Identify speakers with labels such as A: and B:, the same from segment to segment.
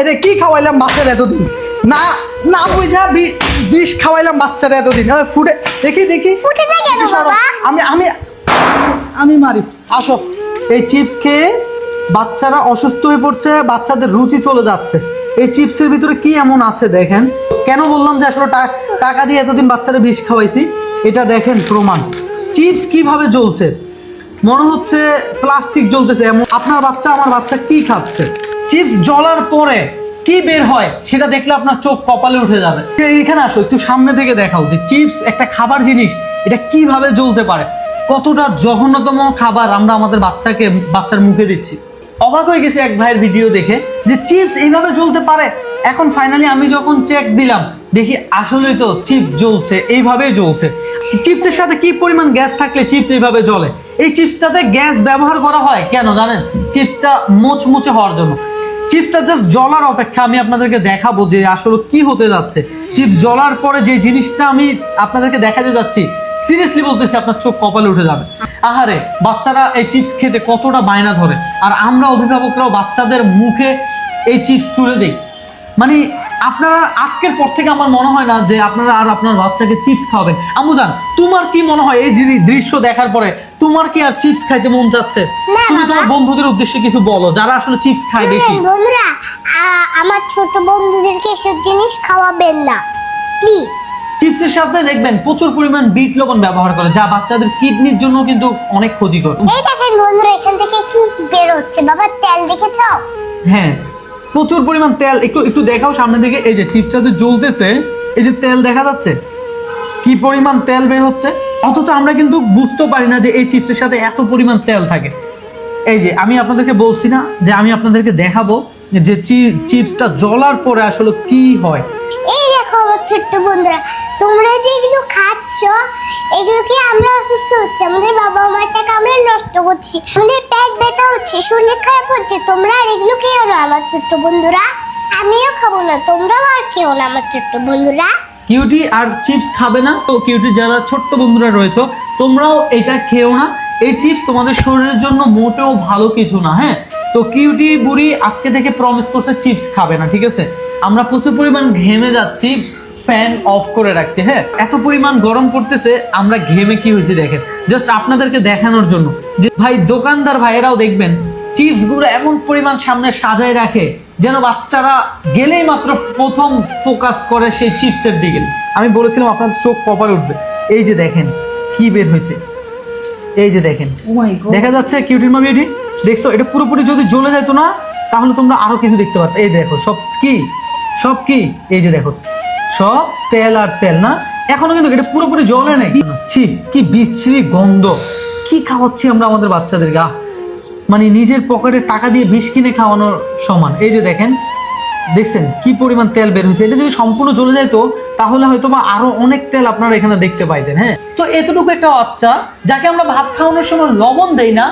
A: রে কি খাওয়াইলাম বাচ্চারা এতদিন, না না বুঝা বিষ খাওয়াইলাম বাচ্চারা এতদিন। ফুটে দেখি দেখি
B: ফুটে না কেন বাবা?
A: আমি আমি আমি মারি। আসো, এই চিপস খেয়ে বাচ্চারা অসুস্থ হয়ে পড়ছে, বাচ্চাদের রুচি চলে যাচ্ছে। এই চিপসের ভিতরে কি এমন আছে দেখেন। কেন বললাম যে আসলে টাকা দিয়ে এতদিন বাচ্চারা বিষ খাওয়াইছি, এটা দেখেন প্রমাণ। চিপস কিভাবে জ্বলছে, মনে হচ্ছে প্লাস্টিক জ্বলতেছে। এমন আপনার বাচ্চা আমার বাচ্চা কি খাচ্ছে। চিপস জ্বলার পরে কি বের হয় সেটা দেখলে আপনার চোখ কপালে উঠে যাবে। এইখানে আসো, একটু সামনে থেকে দেখাও যে চিপস একটা খাবার জিনিস, এটা কিভাবে জ্বলতে পারে। কতটা জঘন্যতম খাবার আমরা আমাদের বাচ্চার মুখে দিচ্ছি। অবাক হয়ে গেছি এক ভাইয়ের ভিডিও দেখে যে চিপস এইভাবে জ্বলতে পারে। এখন ফাইনালি আমি যখন চেক দিলাম, দেখি আসলেই তো চিপস জ্বলছে, এইভাবেই জ্বলছে। চিপসের সাথে কি পরিমাণ গ্যাস থাকলে চিপস এইভাবে জ্বলে। এই চিপসটাতে গ্যাস ব্যবহার করা হয় কেন জানেন? চিপসটা মুচমুচে হওয়ার জন্য। চিপসটা জাস্ট জ্বলার অপেক্ষা। আমি আপনাদেরকে দেখাবো যে আসলে কি হতে যাচ্ছে। চিপস জ্বলার পরে যে জিনিসটা আমি আপনাদেরকে দেখাতে যাচ্ছি, সিরিয়াসলি বলতেছি আপনার চোখ কপালে উঠে যাবে। আহারে, বাচ্চারা এই চিপস খেতে কতটা বায়না ধরে, আর আমরা অভিভাবকরাও বাচ্চাদের মুখে এই চিপস তুলে দিই। মানে আপনারা আজকের পর থেকে আমার মনে হয় না যে আপনারা আর আপনার বাচ্চাকে চিপস খাওয়াবেন। আম্মু জান, তোমার কি মনে হয় এই দৃশ্য দেখার পরে তোমার কি আর চিপস খাইতে মন চাচ্ছে? তুমি তোমার বন্ধুদের উদ্দেশ্যে কিছু বলো যারা আসলে চিপস খায় বেশি।
B: বন্ধুরা, আমার ছোট বন্ধুদেরকে এসব জিনিস খাওয়াবেন না প্লিজ।
A: চিপসের সাথে দেখবেন প্রচুর পরিমাণ বিট লবণ ব্যবহার করে, যা বাচ্চাদের কিডনির জন্য কিন্তু অনেক ক্ষতিকর।
B: এই দেখেন বন্ধুরা, এখান থেকে কি বের হচ্ছে বাবা, তেল দেখেছো?
A: হ্যাঁ, প্রচুর পরিমাণ তেল। একটু দেখাও সামনে থেকে। এই যে চিপসটাতে জ্বলতেছে, এই যে তেল দেখা যাচ্ছে, কি পরিমাণ তেল বের হচ্ছে। অথচ আমরা কিন্তু বুঝতে পারি না যে এই চিপসের সাথে এত পরিমাণ তেল থাকে। এই যে আমি আপনাদেরকে বলছি না যে আমি আপনাদেরকে দেখাবো যে চিপসটা জ্বলার পরে আসলে কি হয়।
B: এই দেখো আমার ছোট্ট বন্ধুরা, তোমরা যে এগুলো খাচ্ছ, এগুলো কি আমরা অসুস্থ হচ্ছে, আমাদের বাবা মার টাকা আমরা নষ্ট করছি, আমাদের পেট ব্যথা হচ্ছে, শরীর খারাপ হচ্ছে। তোমরা আর এগুলো খেও না আমার ছোট্ট বন্ধুরা, আমিও খাবো না, তোমরাও আর খেও না আমার ছোট্ট বন্ধুরা।
A: কিউটি আর চিপস খাবে না তো কিউটি যারা ছোট্ট বন্ধুরা রয়েছে, তোমরাও এটা খেও না। এই চিপস তোমাদের শরীরের জন্য মোটেও ভালো কিছু না। হ্যাঁ, তো কিউটি বুড়ি আজকে থেকে প্রমিস করছে চিপস খাবে না, ঠিক আছে? আমরা প্রচুর পরিমাণ ঘেমে যাচ্ছি, ফ্যান অফ করে রাখছি। হ্যাঁ, এত পরিমাণ গরম পড়তেছে, আমরা ঘেমে কি হয়েছে দেখেন, জাস্ট আপনাদেরকে দেখানোর জন্য যে ভাই দোকানদার ভাইয়েরাও দেখবেন চিপস গুলো এমন পরিমাণ সামনে সাজায় রাখে যেন বাচ্চারা গেলেই মাত্র প্রথম ফোকাস করে সেই চিপসের দিকে। আমি বলেছিলাম আপনার চোখ কপালে উঠবে। এই যে দেখেন কি বের হয়েছে, এই যে দেখেন দেখা যাচ্ছে কিউটির মা বিউটি, দেখছো? এটা পুরোপুরি যদি জ্বলে যেত না তাহলে তোমরা আরো কিছু দেখতে পারতো। এই দেখো সব কি এই যে দেখো সব তেল আর তেল না, এখনো কিন্তু এটা পুরোপুরি জ্বলে নেই। ছি, কি বিচ্ছিরি গন্ধ। কি খাওয়াচ্ছি আমরা আমাদের বাচ্চাদেরকে? মানে নিজের পকেটে টাকা দিয়ে বিষ কিনে খাওয়ানোর সমান। এই যে দেখেন, দেখছেন কি পরিমাণ তেল বের হয়েছে। এটা যদি সম্পূর্ণ জ্বলে যেত তাহলে হয়তো বা আরো অনেক তেল আপনারা এখানে দেখতে পাইতেন। হ্যাঁ, তো এতটুকু একটা বাচ্চা যাকে আমরা ভাত খাওয়ানোর সময় লবণ দেই না,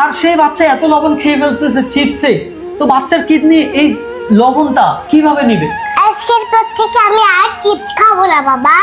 A: আর সেই বাচ্চা এত লবণ খেয়ে ফেলতেছে চিপসে, তো বাচ্চার কিডনি এই লবণটা কিভাবে নিবে?
B: আজকের পর থেকে আমি আর চিপস খাবো না বাবা।